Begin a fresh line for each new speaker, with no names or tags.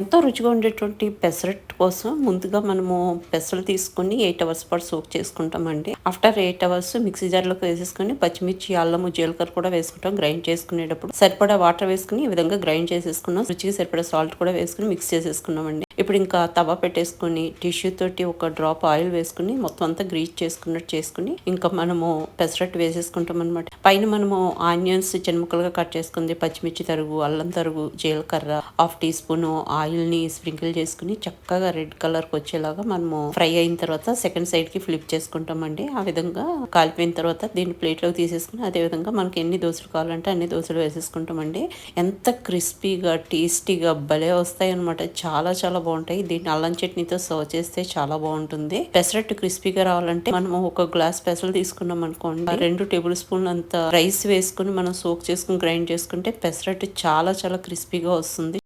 ఎంతో రుచిగా ఉండేటువంటి పెసరట్టు కోసం ముందుగా మనము పెసలు తీసుకొని 8 అవర్స్ పాటు సోక్ చేసుకుంటామండి. ఆఫ్టర్ 8 అవర్స్ మిక్సీ జార్‌లోకి వేసేసుకొని పచ్చిమిర్చి, అల్లము, జీలకర్ర కూడా వేసుకుంటాం. గ్రైండ్ చేసుకునేటప్పుడు సరిపడా వాటర్ వేసుకొని ఈ విధంగా గ్రైండ్ చేసేసుకున్నాం. రుచికి సరిపడా సాల్ట్ కూడా వేసుకొని మిక్స్ చేసేసుకున్నామండి. ఇప్పుడు ఇంకా తవ పెట్టేసుకొని టిష్యూ తోటి ఒక డ్రాప్ ఆయిల్ వేసుకుని మొత్తం అంతా గ్రీస్ చేసుకున్నట్టు చేసుకుని ఇంకా మనము పెసరట్టు వేసేసుకుంటాం అనమాట. పైన మనము ఆనియన్స్ చిన్న ముక్కలుగా కట్ చేసుకుంది, పచ్చిమిర్చి తరుగు, అల్లం తరుగు, జీలకర్ర, హాఫ్ టీ స్పూన్ ఆయిల్ ని స్ప్రింకిల్ చేసుకుని చక్కగా రెడ్ కలర్ కి వచ్చేలాగా మనము ఫ్రై అయిన తర్వాత సెకండ్ సైడ్ కి ఫ్లిప్ చేసుకుంటామండి. ఆ విధంగా కాలిపోయిన తర్వాత దీన్ని ప్లేట్ లోకి తీసేసుకుని అదే విధంగా మనకి ఎన్ని దోశలు కావాలంటే అన్ని దోశలు వేసేసుకుంటామండి. ఎంత క్రిస్పీగా టేస్టీగా భలే వస్తాయి అనమాట. చాలా చాలా బాగుంటాయి. దీన్ని అల్లం చట్నీతో సర్వ్ చేస్తే చాలా బాగుంటుంది. పెసరట్టు క్రిస్పీగా రావాలంటే మనము ఒక గ్లాస్ పెసలు తీసుకున్నాం అనుకోండి, 2 టేబుల్ స్పూన్లు అంత రైస్ వేసుకుని మనం సోక్ చేసుకుని గ్రైండ్ చేసుకుంటే పెసరట్టు చాలా చాలా క్రిస్పీగా వస్తుంది.